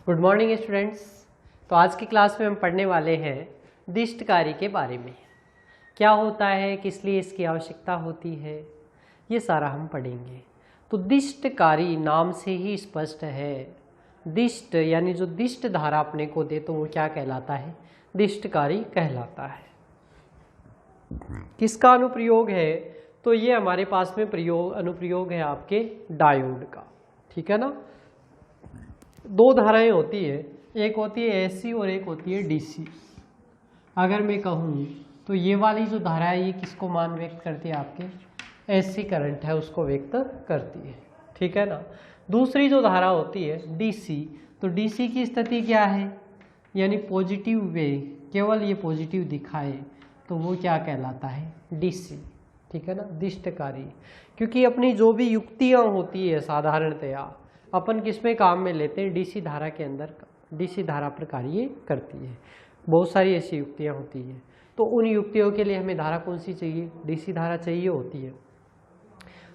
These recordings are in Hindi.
Good morning students. तो आज की क्लास में हम पढ़ने वाले हैं दिष्टकारी के बारे में। क्या होता है, किस लिए इसकी आवश्यकता होती है, ये सारा हम पढ़ेंगे। तो दिष्टकारी नाम से ही स्पष्ट है। दिष्ट यानी जो दिष्ट धारा अपने को दे तो वो क्या कहलाता है, दिष्टकारी कहलाता है। किसका अनुप्रयोग है, तो ये हमारे पास में अनुप्रयोग है आपके डायोड का। ठीक है ना। दो धाराएं होती है, एक होती है एसी और एक होती है डीसी। अगर मैं कहूँ तो ये वाली जो धारा है ये किसको मान व्यक्त करती है, आपके एसी करंट है उसको व्यक्त करती है। ठीक है ना। दूसरी जो धारा होती है डीसी, तो डीसी की स्थिति क्या है, यानी पॉजिटिव वे, केवल ये पॉजिटिव दिखाए तो वो क्या कहलाता है, डीसी। ठीक है ना, दिष्टकारी। क्योंकि अपनी जो भी युक्तियाँ होती है साधारणतया अपन किसमें काम में लेते हैं, डीसी धारा के अंदर, डीसी धारा पर कार्य करती है। बहुत सारी ऐसी युक्तियाँ होती हैं, तो उन युक्तियों के लिए हमें धारा कौन सी चाहिए, डीसी धारा चाहिए होती है।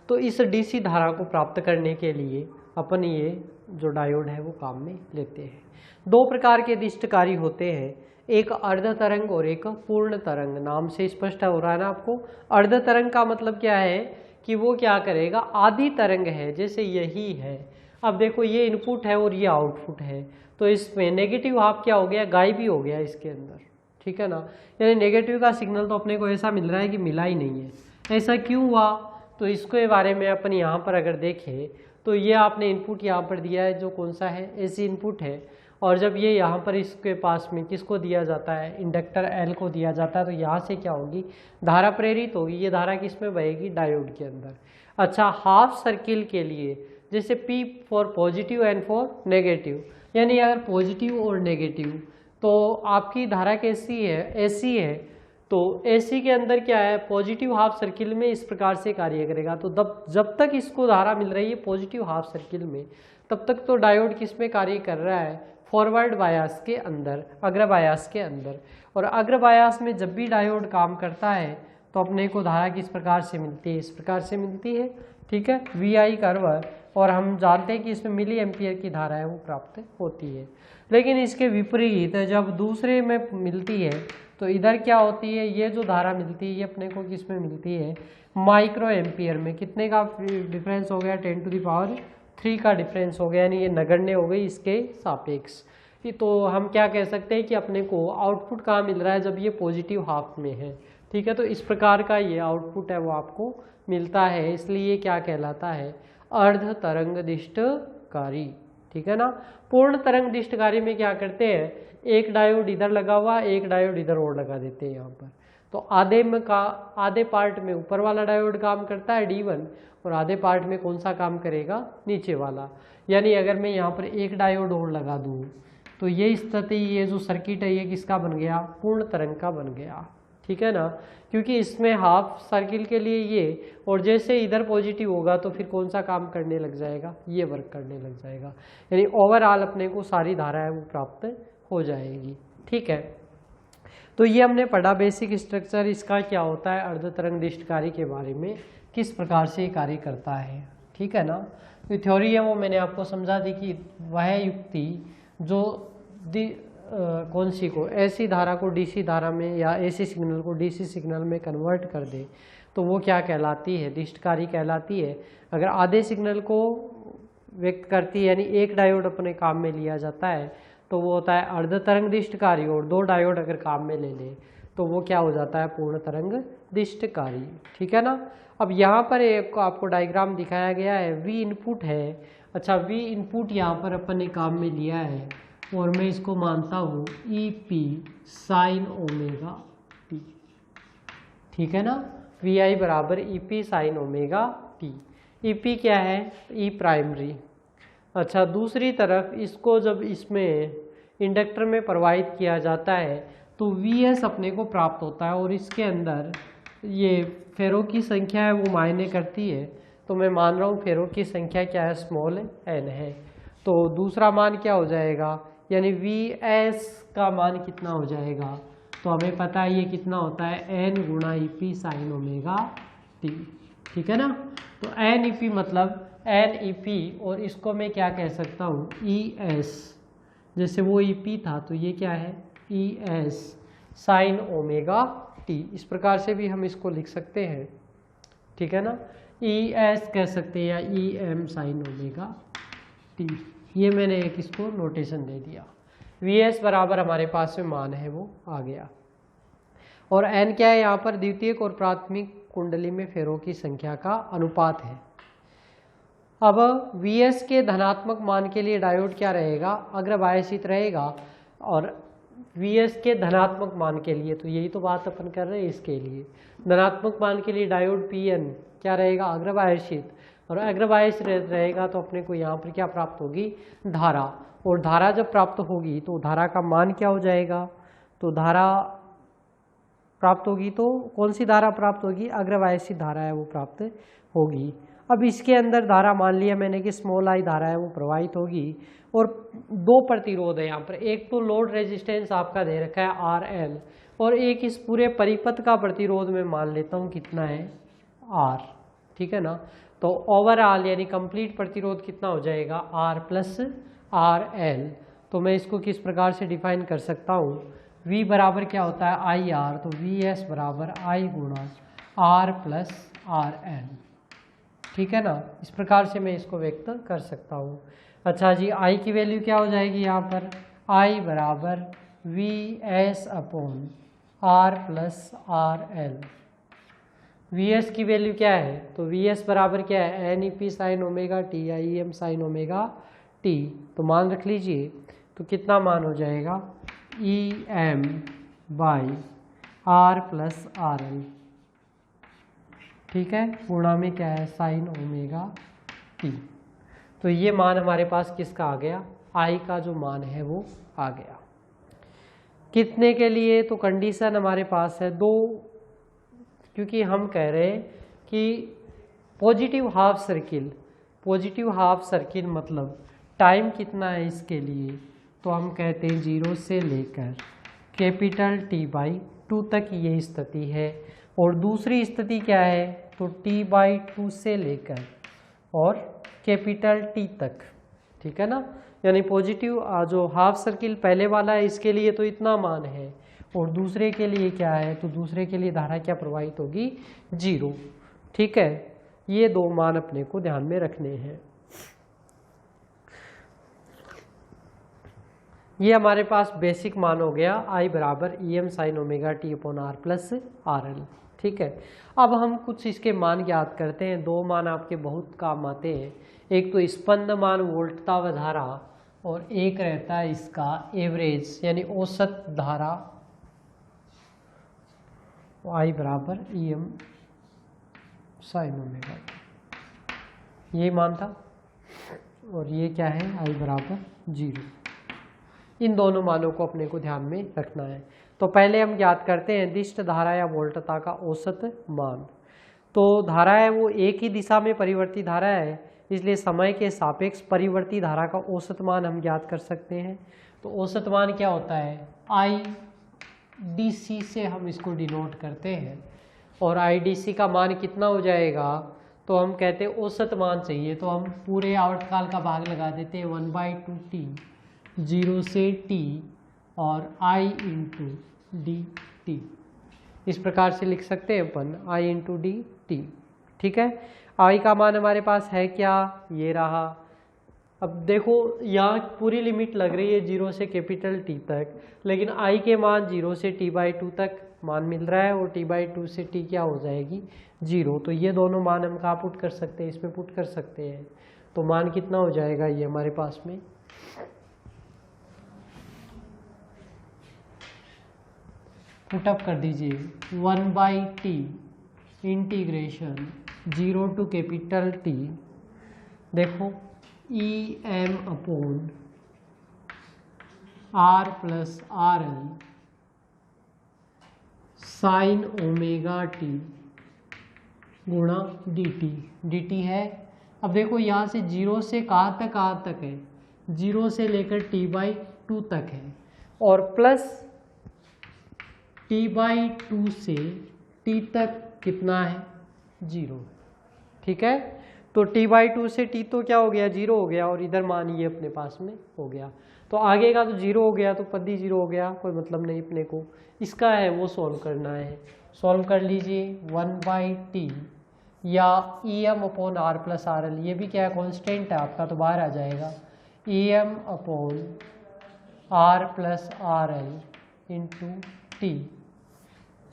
तो इस डीसी धारा को प्राप्त करने के लिए अपन ये जो डायोड है वो काम में लेते हैं। दो प्रकार के दिष्टकारी होते हैं, एक अर्ध तरंग और एक पूर्ण तरंग। नाम से स्पष्ट हो रहा है ना आपको। अर्ध तरंग का मतलब क्या है कि वो क्या करेगा, आधी तरंग है, जैसे यही है। अब देखो ये इनपुट है और ये आउटपुट है, तो इसमें नेगेटिव हाफ क्या हो गया, गायब ही हो गया इसके अंदर। ठीक है ना। यानी नेगेटिव का सिग्नल तो अपने को ऐसा मिल रहा है कि मिला ही नहीं है। ऐसा क्यों हुआ, तो इसके बारे में अपन यहाँ पर अगर देखें तो ये आपने इनपुट यहाँ पर दिया है, जो कौन सा है, एसी इनपुट है। और जब ये यहाँ पर इसके पास में किसको दिया जाता है, इंडक्टर एल को दिया जाता है, तो यहाँ से क्या होगी, धारा प्रेरित होगी। ये धारा किस में बहेगी, डायोड के अंदर। अच्छा, हाफ सर्किल के लिए जैसे P for positive and for negative, यानी अगर पॉजिटिव और नेगेटिव तो आपकी धारा कैसी है, एसी है। तो एसी के अंदर क्या है, पॉजिटिव हाफ सर्किल में इस प्रकार से कार्य करेगा। तो जब तक इसको धारा मिल रही है पॉजिटिव हाफ सर्किल में, तब तक तो डायोड किस में कार्य कर रहा है, फॉरवर्ड बायास के अंदर, अग्र बायास के अंदर। और अग्र बायास में जब भी डायोड काम करता है तो अपने को धारा किस प्रकार से मिलती है, इस प्रकार से मिलती है। ठीक है, VI कर्व, और हम जानते हैं कि इसमें मिली एम्पियर की धारा है वो प्राप्त होती है। लेकिन इसके विपरीत जब दूसरे में मिलती है तो इधर क्या होती है, ये जो धारा मिलती है ये अपने को किस में मिलती है, माइक्रो एम्पियर में। कितने का डिफरेंस हो गया, 10⁻³ का डिफरेंस हो गया, यानी ये नगण्य हो गई इसके सापेक्ष। तो हम क्या कह सकते हैं कि अपने को आउटपुट कहाँ मिल रहा है, जब ये पॉजिटिव हाफ में है। ठीक है, तो इस प्रकार का ये आउटपुट है वो आपको मिलता है, इसलिए क्या कहलाता है, अर्ध तरंग दिष्टकारी। ठीक है ना। पूर्ण तरंग दिष्टकारी में क्या करते हैं, एक डायोड इधर लगा हुआ, एक डायोड इधर और लगा देते हैं यहाँ पर। तो आधे पार्ट में ऊपर वाला डायोड काम करता है D1, और आधे पार्ट में कौन सा काम करेगा, नीचे वाला। यानी अगर मैं यहाँ पर एक डायोड और लगा दूँ तो ये स्थिति, ये जो सर्किट है ये किसका बन गया, पूर्ण तरंग का बन गया। ठीक है ना, क्योंकि इसमें हाफ सर्किल के लिए ये, और जैसे इधर पॉजिटिव होगा तो फिर कौन सा काम करने लग जाएगा, ये वर्क करने लग जाएगा। यानी ओवरऑल अपने को सारी धारा है वो प्राप्त हो जाएगी। ठीक है, तो ये हमने पढ़ा बेसिक स्ट्रक्चर इसका क्या होता है, अर्ध तरंग दिष्टकारी के बारे में, किस प्रकार से कार्य करता है। ठीक है ना। तो थ्योरी है वो मैंने आपको समझा दी कि वह युक्ति जो कौन सी को, ऐसी धारा को डीसी धारा में, या ऐसी सिग्नल को डीसी सिग्नल में कन्वर्ट कर दे तो वो क्या कहलाती है, दिष्टकारी कहलाती है। अगर आधे सिग्नल को व्यक्त करती है, यानी एक डायोड अपने काम में लिया जाता है तो वो होता है अर्ध तरंग दिष्टकारी, और दो डायोड अगर काम में ले ले तो वो क्या हो जाता है, पूर्ण तरंग दिष्टकारी। ठीक है ना। अब यहाँ पर एक आपको डायग्राम दिखाया गया है, V इनपुट है। अच्छा, V इनपुट यहाँ पर अपन ने काम में लिया है, और मैं इसको मानता हूँ EP साइन ओमेगा t। ठीक है ना, VI बराबर EP sine omega t। EP क्या है, E प्राइमरी। अच्छा, दूसरी तरफ इसको जब इसमें इंडक्टर में प्रवाहित किया जाता है तो VS अपने को प्राप्त होता है, और इसके अंदर ये फेरों की संख्या है वो मायने करती है। तो मैं मान रहा हूँ फेरों की संख्या क्या है, स्मॉल n है। तो दूसरा मान क्या हो जाएगा, यानी VS का मान कितना हो जाएगा, तो हमें पता है ये कितना होता है, n गुणा EP साइन ओमेगा t। ठीक है ना। तो n EP मतलब n EP, और इसको मैं क्या कह सकता हूँ, ES जैसे वो EP था तो ये क्या है ES साइन ओमेगा टी, इस प्रकार से भी हम इसको लिख सकते हैं, ठीक है ना। ES कह सकते हैं या EM साइन ओमेगा टी, ये मैंने एक इसको नोटेशन दे दिया। VS बराबर हमारे पास में मान है वो आ गया, और N क्या है यहाँ पर, द्वितीयक और प्राथमिक कुंडली में फेरों की संख्या का अनुपात है। अब VS के धनात्मक मान के लिए डायोड क्या रहेगा, अग्रवायसित रहेगा, और VS के धनात्मक मान के लिए, तो यही तो बात अपन कर रहे हैं, इसके लिए धनात्मक मान के लिए डायोड PN क्या रहेगा, अग्रवायसित, और अग्रवायसित रहेगा तो अपने को यहाँ पर क्या प्राप्त होगी, धारा, और धारा जब प्राप्त होगी तो धारा का मान क्या हो जाएगा, तो धारा प्राप्त होगी तो कौन सी धारा प्राप्त होगी, अग्रवायसित धारा है वो प्राप्त होगी। अब इसके अंदर धारा मान लिया मैंने कि स्मॉल आई धारा है वो प्रवाहित होगी, और दो प्रतिरोध है यहाँ पर, एक तो लोड रेजिस्टेंस आपका दे रखा है RL, और एक इस पूरे परिपथ का प्रतिरोध में मान लेता हूँ कितना है R, ठीक है ना। तो ओवरऑल यानी कंप्लीट प्रतिरोध कितना हो जाएगा, R प्लस RL। तो मैं इसको किस प्रकार से डिफाइन कर सकता हूँ, V बराबर क्या होता है IR, तो VS बराबर I गुणा R प्लस RL, ठीक है ना। इस प्रकार से मैं इसको व्यक्त कर सकता हूँ। अच्छा जी, I की वैल्यू क्या हो जाएगी यहाँ पर, I बराबर VS upon R plus RL। VS की वैल्यू क्या है, तो VS बराबर क्या है, NEP साइन ओमेगा टी या EM साइन ओमेगा टी, तो मान रख लीजिए, तो कितना मान हो जाएगा, EM by R plus RL, ठीक है, गुणा में क्या है साइन ओमेगा टी। तो ये मान हमारे पास किसका आ गया, I का जो मान है वो आ गया। कितने के लिए, तो कंडीशन हमारे पास है दो, क्योंकि हम कह रहे हैं कि पॉजिटिव हाफ सर्किल मतलब टाइम कितना है इसके लिए, तो हम कहते हैं 0 से लेकर कैपिटल T/2 तक ये स्थिति है, और दूसरी स्थिति क्या है, तो T/2 से लेकर और कैपिटल T तक, ठीक है ना। यानी पॉजिटिव जो हाफ सर्किल पहले वाला है इसके लिए तो इतना मान है, और दूसरे के लिए क्या है, तो दूसरे के लिए धारा क्या प्रवाहित होगी, 0, ठीक है। ये दो मान अपने को ध्यान में रखने हैं। ये हमारे पास बेसिक मान हो गया, I बराबर EM sign omega T upon R plus RL, ठीक है। अब हम कुछ इसके मान ज्ञात करते हैं। दो मान आपके बहुत काम आते हैं, एक तो स्पंद मान वोल्टता व धारा, और एक रहता है इसका एवरेज यानी औसत धारा, I बराबर EM साइन ओमेगा, ये मान था, और ये क्या है I बराबर 0। इन दोनों मानों को अपने को ध्यान में रखना है। तो पहले हम ज्ञात करते हैं दिष्ट धारा या वोल्टता का औसत मान। तो धारा है वो एक ही दिशा में परिवर्ती धारा है, इसलिए समय के सापेक्ष परिवर्ती धारा का औसत मान हम ज्ञात कर सकते हैं। तो औसत मान क्या होता है, IDC से हम इसको डिनोट करते हैं, और IDC का मान कितना हो जाएगा, तो हम कहते हैं औसत मान चाहिए, तो हम पूरे आवर्तकाल का भाग लगा देते हैं 1/2T 0 से T और I इंटू dt, इस प्रकार से लिख सकते हैं अपन I इंटू dt, ठीक है। I का मान हमारे पास है क्या, ये रहा। अब देखो यहाँ पूरी लिमिट लग रही है 0 से कैपिटल T तक, लेकिन I के मान 0 से T/2 तक मान मिल रहा है, और T/2 से T क्या हो जाएगी 0। तो ये दोनों मान हम कहाँ पुट कर सकते हैं, इसमें पुट कर सकते हैं। तो मान कितना हो जाएगा ये हमारे पास में, पुटअप कर दीजिए 1/T integration 0 to capital T, देखो EM upon R plus RL sine omega T गुणा dt है। अब देखो यहाँ से 0 से कहाँ तक है, 0 से लेकर T/2 तक है, और प्लस T/2 से T तक कितना है 0, ठीक है। तो T/2 से T तो क्या हो गया 0 हो गया, और इधर मान ये अपने पास में हो गया। तो आगे का तो जीरो हो गया, तो पद ही जीरो हो गया, कोई मतलब नहीं अपने को। इसका है वो सॉल्व करना है। सॉल्व कर लीजिए 1/t या EM upon R plus R L, ये भी क्या है कॉन्स्टेंट है आपका, तो बाहर आ जाएगा EM upon R plus R L into T.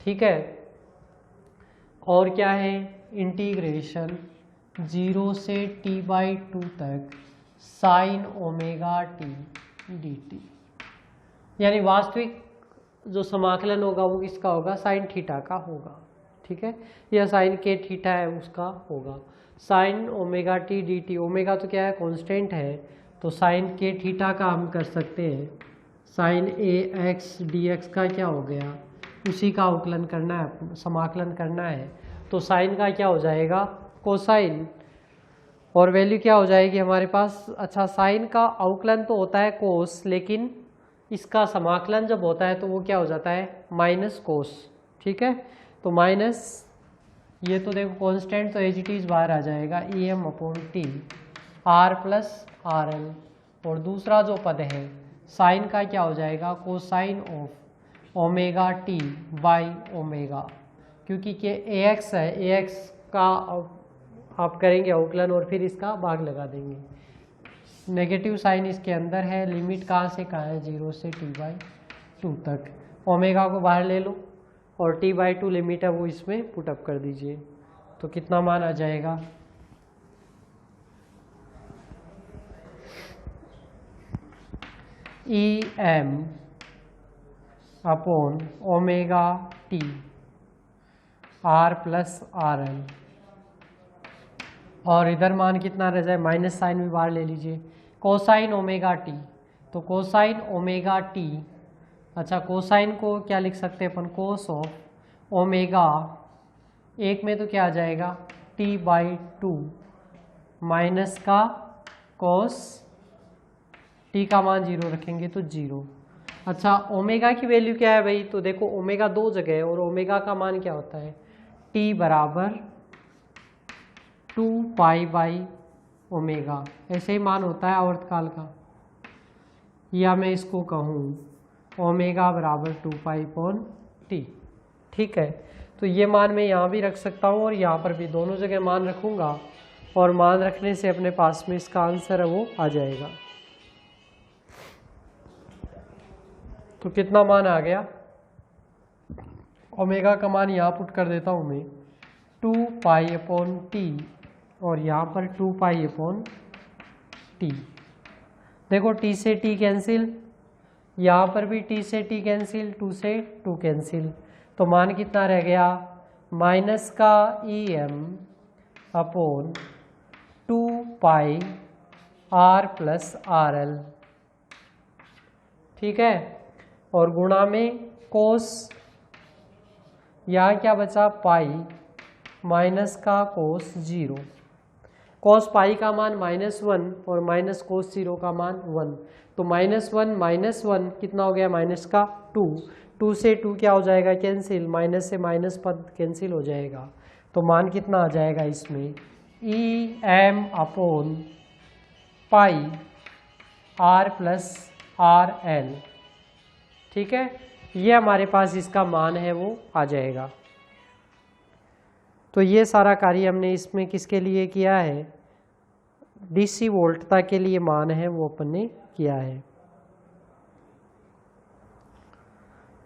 ठीक है, और क्या है इंटीग्रेशन 0 से t/2 तक साइन ओमेगा टी dt, यानी वास्तविक जो समाकलन होगा वो किसका होगा, साइन थीटा का होगा। ठीक है, या साइन के थीटा है उसका होगा, sign omega T dt। Omega तो क्या है कांस्टेंट है, तो साइन के थीटा का हम कर सकते हैं साइन AX dx का क्या हो गया, उसी का अवकलन करना है, समाकलन करना है। तो साइन का क्या हो जाएगा कोसाइन, और वैल्यू क्या हो जाएगी हमारे पास। अच्छा, साइन का अवकलन तो होता है कोस, लेकिन इसका समाकलन जब होता है तो वो क्या हो जाता है माइनस कोस। ठीक है, तो माइनस ये तो देखो कांस्टेंट, तो एज इट इज बाहर आ जाएगा EM upon T R plus R L, और दूसरा जो पद है साइन का क्या हो जाएगा cosine of omega T by omega, क्योंकि के AX है, AX का आप करेंगे अवकलन और फिर इसका भाग लगा देंगे। नेगेटिव साइन इसके अंदर है, लिमिट कहाँ से कहाँ है 0 से t/2 तक। ओमेगा को बाहर ले लो और t/2 लिमिट है वो इसमें पुटअप कर दीजिए, तो कितना मान आ जाएगा EM upon omega T R plus R L, और इधर मान कितना रह जाए, माइनस साइन भी बाहर ले लीजिए, कोसाइन ओमेगा टी, तो कोसाइन ओमेगा टी। अच्छा, कोसाइन को क्या लिख सकते हैं अपन, कोस ऑफ ओमेगा, एक में तो क्या आ जाएगा t/2 माइनस का कोस, टी का मान 0 रखेंगे तो 0। अच्छा, ओमेगा की वैल्यू क्या है भाई, तो देखो ओमेगा दो जगह है और ओमेगा का मान क्या होता है t बराबर 2π/ओमेगा, ऐसे ही मान होता है आवर्तकाल का, या मैं इसको कहूँ ओमेगा बराबर 2π/t। ठीक है, तो ये मान मैं यहाँ भी रख सकता हूँ और यहाँ पर भी, दोनों जगह मान रखूँगा, और मान रखने से अपने पास में इसका आंसर है वो आ जाएगा। तो कितना मान आ गया, ओमेगा का मान यहाँ पुट कर देता हूँ मैं 2π/t, और यहाँ पर 2π/t। देखो t से t कैंसिल, यहाँ पर भी t से t कैंसिल, 2 से 2 कैंसिल, तो मान कितना रह गया माइनस का EM upon 2π/r plus RL। ठीक है, और गुणा में कोस, यहाँ क्या बचा पाई माइनस का कोस 0, कोस पाई का मान -1 और माइनस कोस 0 का मान 1, तो -1 कितना हो गया माइनस का 2, 2 से 2 क्या हो जाएगा कैंसिल, माइनस से माइनस पद कैंसिल हो जाएगा, तो मान कितना आ जाएगा इसमें EM upon pi R plus RL। ठीक है, ये हमारे पास इसका मान है वो आ जाएगा। तो ये सारा कार्य हमने इसमें किसके लिए किया है, DC वोल्टता के लिए मान है वो अपन ने किया है।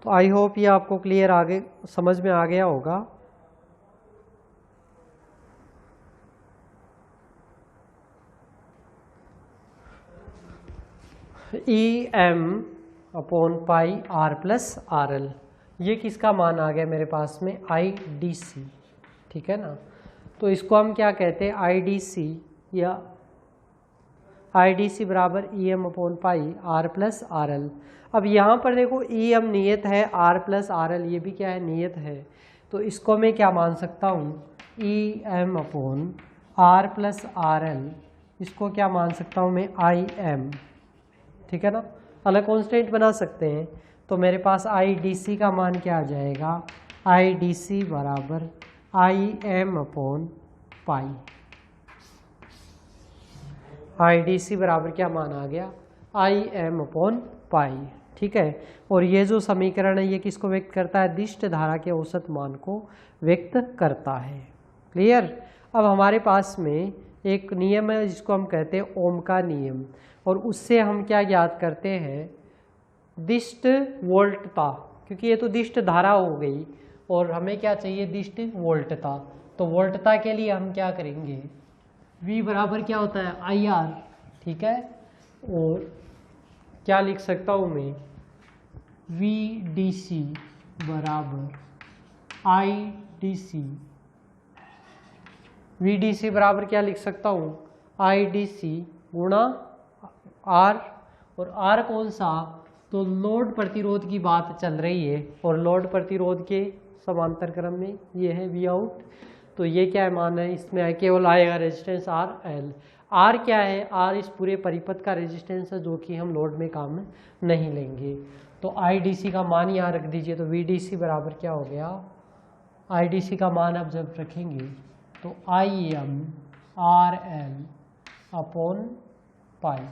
तो आई होप ये आपको क्लियर आगे समझ में आ गया होगा। EM upon pi R plus RL, ये किसका मान आ गया मेरे पास में IDC। ठीक है ना, तो इसको हम क्या कहते हैं IDC, या IDC बराबर EM upon pi R plus RL। अब यहाँ पर देखो EM नियत है, R प्लस RL ये भी क्या है नियत है, तो इसको मैं क्या मान सकता हूँ EM upon R plus RL, इसको क्या मान सकता हूँ मैं IM। ठीक है ना, अलग कॉन्स्टेंट बना सकते हैं, तो मेरे पास IDC का मान क्या आ जाएगा, IDC बराबर IM अपॉन पाई। IDC बराबर क्या मान आ गया आई एम अपॉन पाई, ठीक है। और ये जो समीकरण है ये किसको व्यक्त करता है? दिष्ट धारा के औसत मान को व्यक्त करता है। क्लियर। अब हमारे पास में एक नियम है जिसको हम कहते हैं ओम का नियम, और उससे हम क्या ज्ञात करते हैं? दिष्ट वोल्टता, क्योंकि ये तो दिष्ट धारा हो गई और हमें क्या चाहिए? दिष्ट वोल्टता। तो वोल्टता के लिए हम क्या करेंगे? V बराबर क्या होता है? IR, ठीक है। और क्या लिख सकता हूँ मैं? VDC बराबर IDC। VDC बराबर क्या लिख सकता हूँ? IDC गुणा R, और R कौन सा? तो लोड प्रतिरोध की बात चल रही है, और लोड प्रतिरोध के समांतर क्रम में ये है V आउट। तो ये क्या मान है? इसमें केवल आएगा रेजिस्टेंस RL। R क्या है? R इस पूरे परिपथ का रेजिस्टेंस है जो कि हम लोड में काम नहीं लेंगे। तो IDC का मान यहाँ रख दीजिए। तो VDC बराबर क्या हो गया? IDC का मान आप जब रखेंगे तो IM RL अपॉन पाई,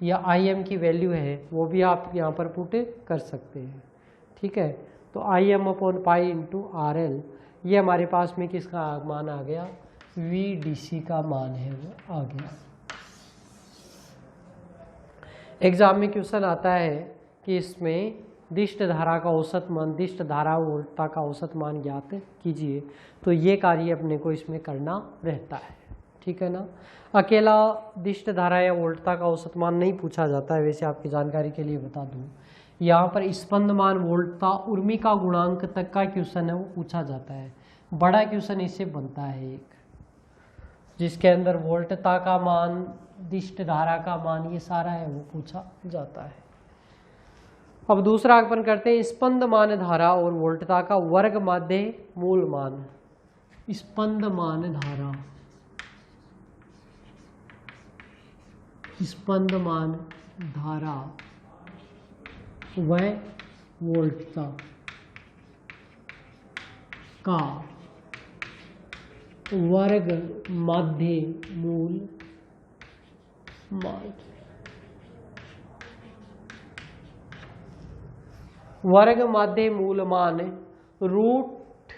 या IM की वैल्यू है वो भी आप यहाँ पर पुट कर सकते हैं, ठीक है। तो IM upon pi into RL, ये हमारे पास में किसका मान आ गया? VDC का मान है वो आ गया। एग्जाम में क्वेश्चन आता है कि इसमें दिष्ट धारा का औसत मान, दिष्ट धारा वोल्टता का औसत मान ज्ञात कीजिए। तो ये कार्य अपने को इसमें करना रहता है, ठीक है ना। अकेला दिष्ट धारा या वोल्टता का औसत मान नहीं पूछा जाता है। वैसे आपकी जानकारी के लिए बता दूं, यहाँ पर स्पंदमान, वोल्टता, उर्मिका गुणांक तक का क्वेश्चन है वो पूछा जाता है। बड़ा क्वेश्चन इससे बनता है एक, जिसके अंदर वोल्टता का मान, दिष्ट धारा का मान, ये सारा है वो पूछा जाता है। अब दूसरा अपन करते हैं स्पंदमान धारा और वोल्टता का वर्ग माध्य मूल मान। स्पंदमान धारा, स्पंदमान धारा व वोल्टता का वर्ग माध्य मूल मान। वर्ग माध्य मूल मान रूट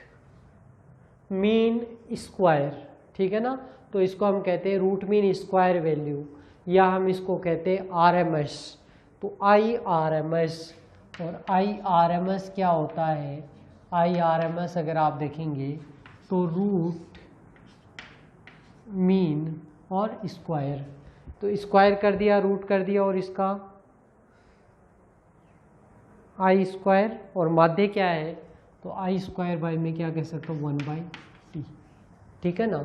मीन स्क्वायर, ठीक है ना। तो इसको हम कहते हैं रूट मीन स्क्वायर वैल्यू, या हम इसको कहते हैं RMS। तो IRMS, और IRMS क्या होता है? IRMS अगर आप देखेंगे तो रूट मीन और स्क्वायर, तो स्क्वायर कर दिया, रूट कर दिया, और इसका आई स्क्वायर, और माध्य क्या है? तो आई स्क्वायर बाई में क्या कह सकता हूँ? 1/t, ठीक है ना।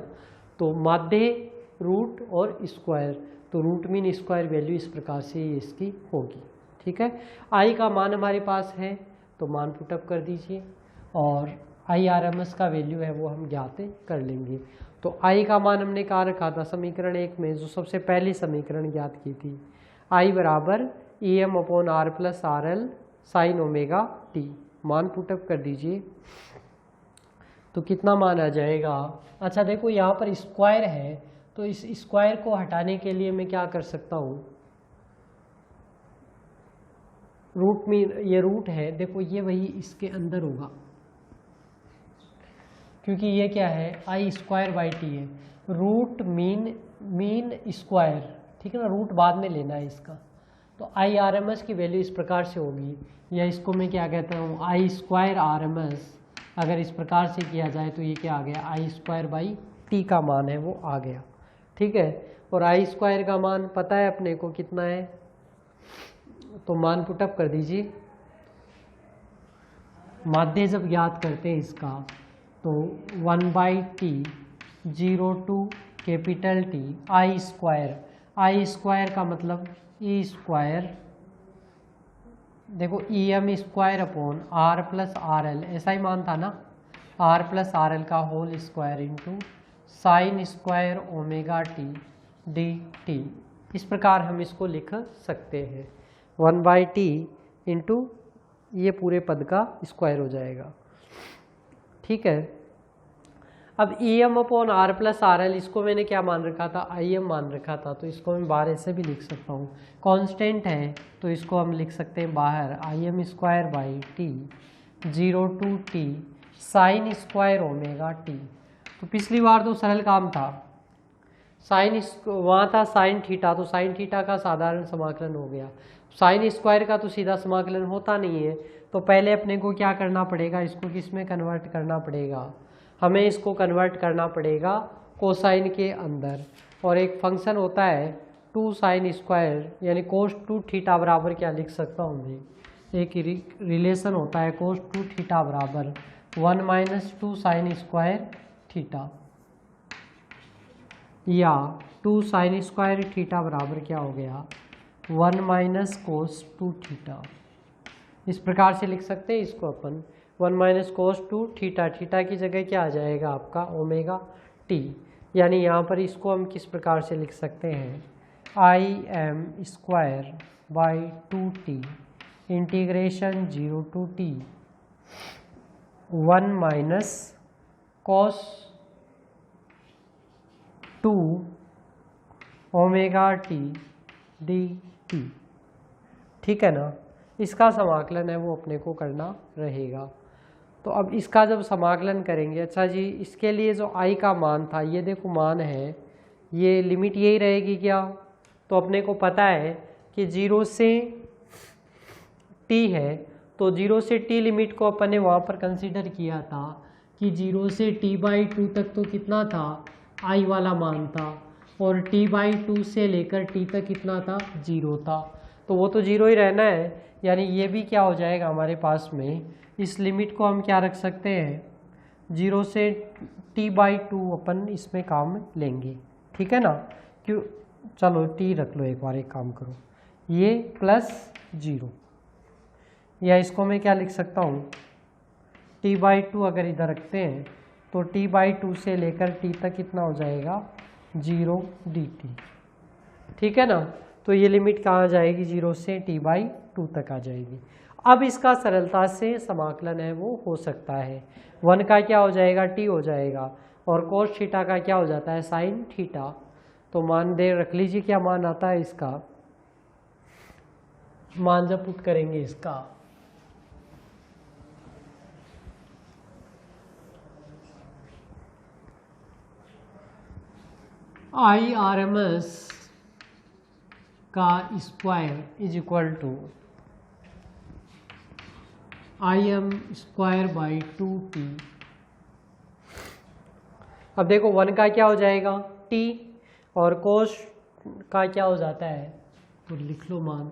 तो माध्य, रूट और स्क्वायर, तो रूट मीन स्क्वायर वैल्यू इस प्रकार से इसकी होगी, ठीक है। आई का मान हमारे पास है तो मान पुटअप कर दीजिए, और IRMS का वैल्यू है वो हम ज्ञात कर लेंगे। तो आई का मान हमने कहाँ रखा था? समीकरण 1 में, जो सबसे पहली समीकरण ज्ञात की थी। आई बराबर EM upon R plus RL sine omega T. मान पुटअप कर दीजिए तो कितना मान आ जाएगा? अच्छा देखो यहाँ पर स्क्वायर है, तो इस स्क्वायर को हटाने के लिए मैं क्या कर सकता हूँ? रूट में ये रूट है, देखो ये वही इसके अंदर होगा, क्योंकि ये क्या है? आई स्क्वायर बाई टी है। रूट मीन स्क्वायर, ठीक है ना, रूट बाद में लेना है इसका। तो IRMS की वैल्यू इस प्रकार से होगी, या इसको मैं क्या कहता हूँ? आई स्क्वायर RMS। अगर इस प्रकार से किया जाए तो ये क्या आ गया? आई स्क्वायर बाई टी का मान है वो आ गया, ठीक है। और आई स्क्वायर का मान पता है अपने को कितना है, तो मान पुटअप कर दीजिए। माध्य जब ज्ञात करते हैं इसका तो 1/t 0 to capital T I square. I square का मतलब ई स्क्वायर, देखो EM square upon R plus RL, ऐसा ही मान था ना, R प्लस RL का whole square into sine square omega T dt। इस प्रकार हम इसको लिख सकते हैं। 1/t इंटू ये पूरे पद का स्क्वायर हो जाएगा, ठीक है। अब EM upon R plus R L, इसको मैंने क्या मान रखा था, IM मान रखा था, तो इसको मैं बाहर ऐसे भी लिख सकता हूँ, कांस्टेंट है तो इसको हम लिख सकते हैं बाहर IM square by T 0 to T sine square omega T. तो पिछली बार तो सरल काम था, साइन वहाँ था साइन थीटा, तो साइन थीटा का साधारण समाकलन हो गया, साइन स्क्वायर का तो सीधा समाकलन होता नहीं है, तो पहले अपने को क्या करना पड़ेगा, इसको किस में कन्वर्ट करना पड़ेगा, हमें इसको कन्वर्ट करना पड़ेगा कोसाइन के अंदर। और एक फंक्शन होता है 2 साइन स्क्वायर, यानी कोस 2 थीटा बराबर क्या लिख सकता हूँ मैं, एक रिलेशन होता है कोस 2 थीटा बराबर 1 माइनस 2 साइन स्क्वायर थीटा, या 2 साइन स्क्वायर थीटा बराबर क्या हो गया 1 माइनस कोस 2 थीटा। इस प्रकार से लिख सकते हैं इसको अपन 1 माइनस कोस 2 थीटा, थीटा की जगह क्या आ जाएगा आपका ओमेगा टी, यानी यहाँ पर इसको हम किस प्रकार से लिख सकते हैं IM square by 2t integration 0 to T 1 minus cos 2 omega T D T. ठीक है ना, इसका समाकलन है वो अपने को करना रहेगा। तो अब इसका जब समाकलन करेंगे, अच्छा जी इसके लिए जो I का मान था, ये देखो मान है, ये लिमिट यही रहेगी क्या, तो अपने को पता है कि 0 से t है, तो 0 से t लिमिट को अपन ने वहाँ पर कंसीडर किया था कि 0 से t/2 तक तो कितना था I वाला मान था, और t/2 से लेकर t तक कितना था 0 था, तो वो तो 0 ही रहना है, यानी ये भी क्या हो जाएगा हमारे पास में, इस लिमिट को हम क्या रख सकते हैं 0 से t/2 अपन इसमें काम लेंगे। ठीक है ना, क्यों, चलो t रख लो, एक बार एक काम करो, ये प्लस 0, या इसको मैं क्या लिख सकता हूँ t/2 अगर इधर रखते हैं तो t/2 से लेकर t तक कितना हो जाएगा 0 dt। ठीक है ना, तो ये लिमिट कहाँ आ जाएगी 0 से t/2 तक आ जाएगी। अब इसका सरलता से समाकलन है वो हो सकता है, 1 का क्या हो जाएगा t हो जाएगा, और कोस थीटा का क्या हो जाता है साइन थीटा। तो मान दे रख लीजिए क्या मान आता है इसका, मान जब पुट करेंगे इसका IRMS का square is equal to IM square by 2t। अब देखो 1 का क्या हो जाएगा t, और कोस का क्या हो जाता है, तो लिख लो मान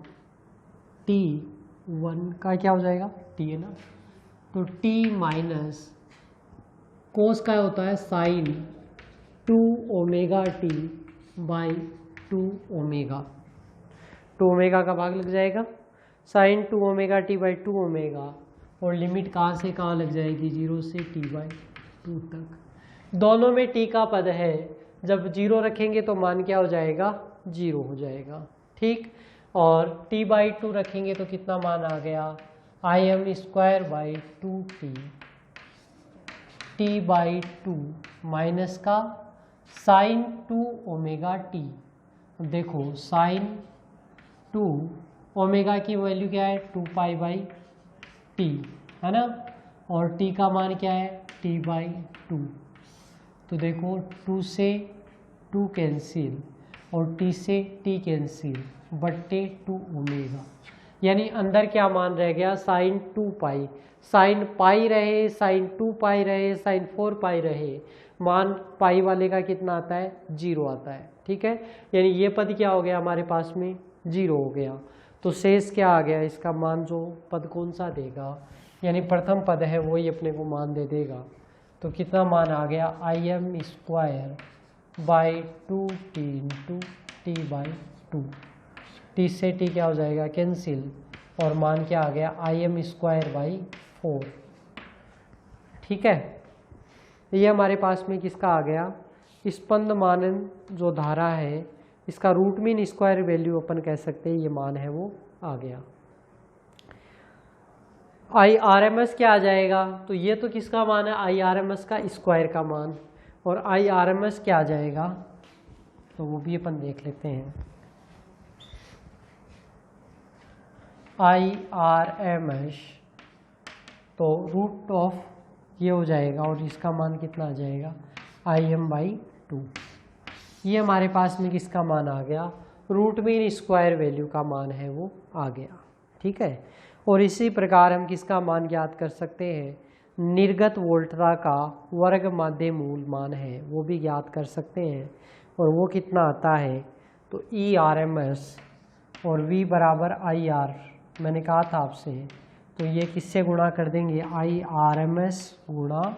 t, 1 का क्या हो जाएगा t है ना, तो t माइनस कोस का होता है sine 2 omega T by 2 omega, 2 omega का भाग लग जाएगा sine 2 omega T by 2 omega, और लिमिट कहाँ से कहाँ लग जाएगी 0 से t/2 तक। दोनों में t का पद है, जब 0 रखेंगे तो मान क्या हो जाएगा 0 हो जाएगा। ठीक, और t/2 रखेंगे तो कितना मान आ गया IM square by 2t t/2 minus का साइन 2 ओमेगा टी। देखो साइन 2 ओमेगा की वैल्यू क्या है 2π/t है ना, और t का मान क्या है t/2, तो देखो 2 से 2 कैंसिल और t से t कैंसिल बट्टे 2 ओमेगा, यानी अंदर क्या मान रह गया साइन 2π, साइन पाई रहे, साइन 2π रहे, साइन 4π रहे, मान पाई वाले का कितना आता है 0 आता है। ठीक है, यानी ये पद क्या हो गया हमारे पास में 0 हो गया, तो शेष क्या आ गया, इसका मान जो पद कौन सा देगा, यानी प्रथम पद है वही अपने को मान दे देगा। तो कितना मान आ गया IM square by 2t into t/2, t से t क्या हो जाएगा कैंसिल, और मान क्या आ गया IM स्क्वायर बाई 4। ठीक है, ये हमारे पास में किसका आ गया स्पंद मानन जो धारा है, इसका रूट मीन स्क्वायर वैल्यू अपन कह सकते हैं, ये मान है वो आ गया। IRMS क्या आ जाएगा, तो ये तो किसका मान है IRMS का स्क्वायर का मान, और IRMS क्या आ जाएगा, तो वो भी अपन देख लेते हैं। IRMS तो रूट ऑफ ये हो जाएगा और इसका मान कितना आ जाएगा IM/2। ये हमारे पास में किसका मान आ गया, रूट मीन स्क्वायर वैल्यू का मान है वो आ गया। ठीक है, और इसी प्रकार हम किसका मान ज्ञात कर सकते हैं, निर्गत वोल्टता का वर्ग माध्य मूल मान है वो भी ज्ञात कर सकते हैं। और वो कितना आता है, तो ERMS और V बराबर IR मैंने कहा था आपसे, तो ये किससे गुणा कर देंगे, IRMS गुणा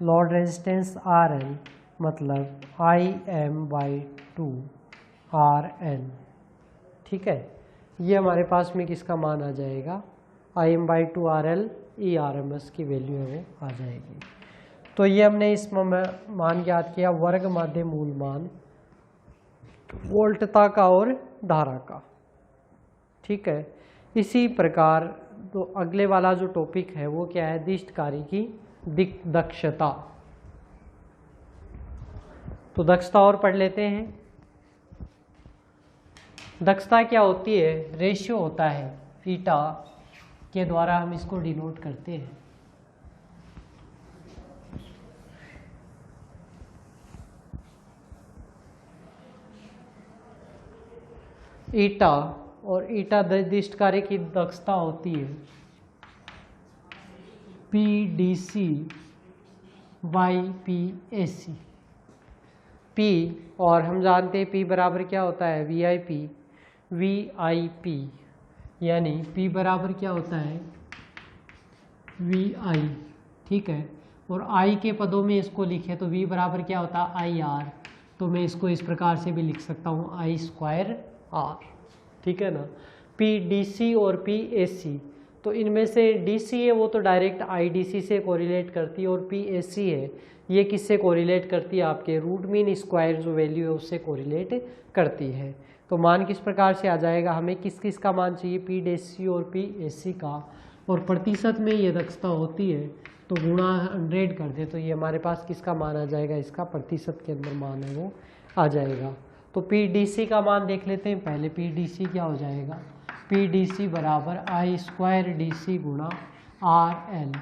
लोड रेजिस्टेंस RL मतलब IM/2 RL। ठीक है, ये हमारे पास में किसका मान आ जाएगा, IM/2 RL ERMS की वैल्यू है वो आ जाएगी। तो ये हमने इस मान ज्ञात किया, वर्ग माध्य मूल मान वोल्टता का और धारा का। ठीक है, इसी प्रकार तो अगले वाला जो टॉपिक है वो क्या है, दिष्टकारी की दक्षता। तो दक्षता और पढ़ लेते हैं। दक्षता क्या होती है, रेशियो होता है ईटा के द्वारा हम इसको डिनोट करते हैं। ईटा और ईटा दिष्ट कार्य की दक्षता होती है PDC/PAC। P और हम जानते हैं P बराबर क्या होता है, VIP यानी P बराबर क्या होता है VI। ठीक है, और I के पदों में इसको लिखे तो V बराबर क्या होता है IR, तो मैं इसको इस प्रकार से भी लिख सकता हूँ I²R। ठीक है ना, PDC और PAC, तो इनमें से DC है वो तो डायरेक्ट IDC से कोरिलेट करती है, और PAC है ये किससे कोरिलेट करती है, आपके रूट मीन स्क्वायर जो वैल्यू है उससे कोरिलेट करती है। तो मान किस प्रकार से आ जाएगा, हमें किस किस का मान चाहिए, PDC और PAC का, और प्रतिशत में ये दक्षता होती है तो गुणा 100 कर दे, तो ये हमारे पास किसका मान आ जाएगा, इसका प्रतिशत के अंदर मान है वो आ जाएगा। तो PDC का मान देख लेते हैं पहले। PDC क्या हो जाएगा, PDC बराबर I²DC गुणा RL।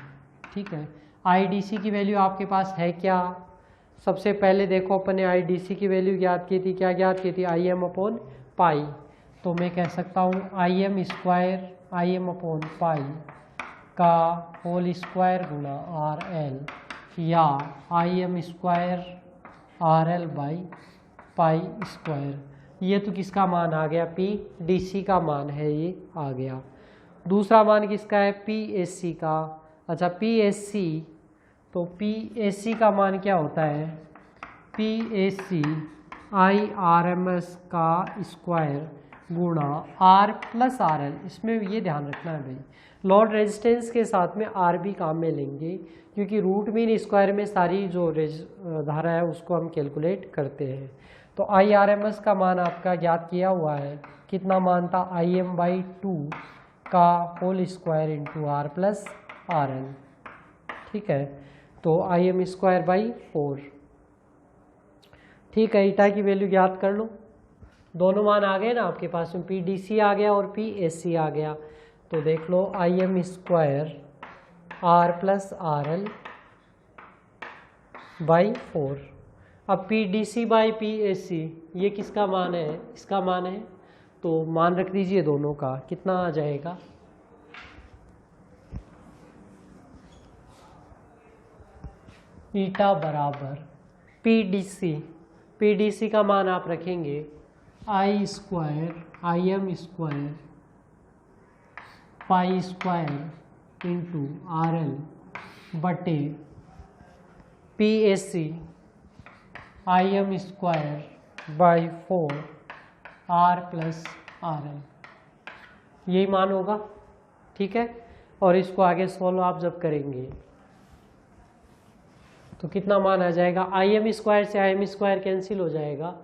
ठीक है, IDC की वैल्यू आपके पास है क्या, सबसे पहले देखो अपने IDC की वैल्यू ज्ञात की थी, क्या ज्ञात की थी, IM/पाई। तो मैं कह सकता हूँ IM² का होल स्क्वायर गुणा RL या IM²RL/पाई²। ये तो किसका मान आ गया, PDC का मान है ये आ गया। दूसरा मान किसका है, PAC का। अच्छा PAC, तो PAC का मान क्या होता है, PAC IRMS का स्क्वायर गुणा R+RL। इसमें ये ध्यान रखना है भाई, लोड रेजिस्टेंस के साथ में R भी काम में लेंगे, क्योंकि रूट मीन स्क्वायर में सारी जो धारा है उसको हम कैलकुलेट करते हैं। तो IRMS का मान आपका ज्ञात किया हुआ है, कितना मान था, IM/2 का होल स्क्वायर इंटू R+RL। ठीक है, तो IM²/4। ठीक है, ईटा की वैल्यू ज्ञात कर लो। दोनों मान आ गए ना आपके पास में, PDC आ गया और PAC आ गया। तो देख लो IM²R+RL/4। अब PDC/PAC ये किसका मान है, इसका मान है, तो मान रख दीजिए दोनों का, कितना आ जाएगा, ईटा बराबर PDC का मान आप रखेंगे IM²पाई² इंटू RL बटे PAC IM²/4 R+RL, यही मान होगा। ठीक है, और इसको आगे सॉल्व आप जब करेंगे तो कितना मान आ जाएगा, IM² से IM² कैंसिल हो जाएगा,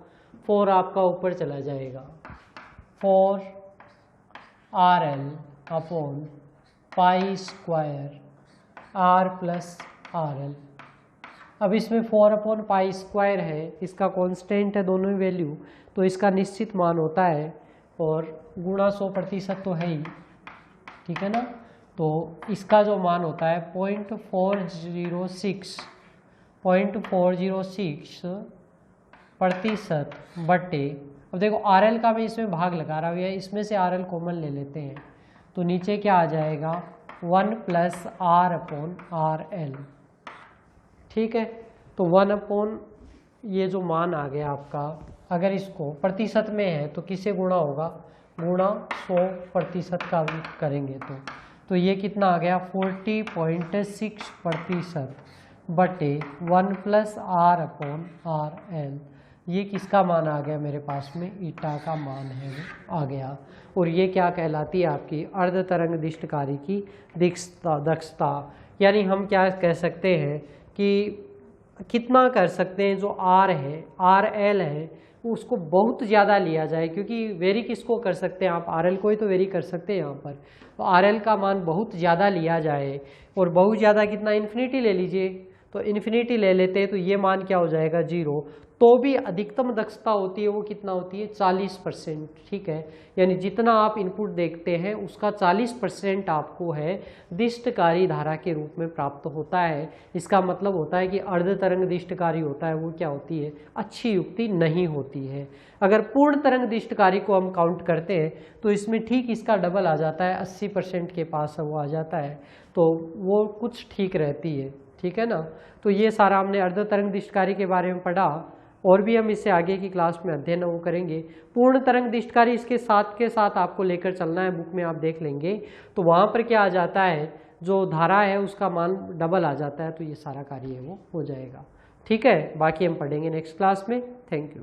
4 आपका ऊपर चला जाएगा, 4RL/पाई² R+RL। अब इसमें 4/π² है, इसका कांस्टेंट है दोनों ही वैल्यू, तो इसका निश्चित मान होता है और गुणा 100% तो है ही, ठीक है ना। तो इसका जो मान होता है 0.406% बटे, अब देखो RL का मैं इसमें भाग लगा रहा हूँ, या इसमें से RL कॉमन ले लेते हैं, तो नीचे क्या आ जाएगा 1 + R/RL, ठीक है। तो 1 ये जो मान आ गया आपका, अगर इसको प्रतिशत में है तो किससे गुणा होगा, गुणा 100% का भी करेंगे तो ये कितना आ गया 40.6% बटे 1 + R/RL। ये किसका मान आ गया मेरे पास में, ईटा का मान है वो आ गया। और ये क्या कहलाती है आपकी अर्ध तरंग दिष्टकारी की दक्षता, यानी हम क्या कह सकते हैं कि कितना कर सकते हैं, जो R है RL है उसको बहुत ज़्यादा लिया जाए, क्योंकि वेरी किसको कर सकते हैं आप, RL को ही तो वेरी कर सकते हैं यहाँ पर। तो RL का मान बहुत ज़्यादा लिया जाए, और बहुत ज़्यादा कितना, इन्फिनिटी ले लीजिए, तो इन्फिनिटी ले लेते हैं तो ये मान क्या हो जाएगा 0। तो भी अधिकतम दक्षता होती है वो कितना होती है 40%, ठीक है। यानी जितना आप इनपुट देखते हैं उसका 40% आपको है दिष्टकारी धारा के रूप में प्राप्त होता है। इसका मतलब होता है कि अर्ध तरंग दिष्टकारी होता है वो क्या होती है, अच्छी युक्ति नहीं होती है। अगर पूर्ण तरंग दिष्टकारी को हम काउंट करते हैं तो इसमें ठीक इसका डबल आ जाता है, 80% के पास वो आ जाता है, तो वो कुछ ठीक रहती है, ठीक है ना। तो ये सारा हमने अर्ध तरंग दिष्टकारी के बारे में पढ़ा, और भी हम इससे आगे की क्लास में अध्ययन वो करेंगे। पूर्ण तरंग दिष्टकारी इसके साथ के साथ आपको लेकर चलना है, बुक में आप देख लेंगे, तो वहाँ पर क्या आ जाता है, जो धारा है उसका मान डबल आ जाता है, तो ये सारा कार्य है वो हो जाएगा, ठीक है। बाकी हम पढ़ेंगे नेक्स्ट क्लास में। Thank you.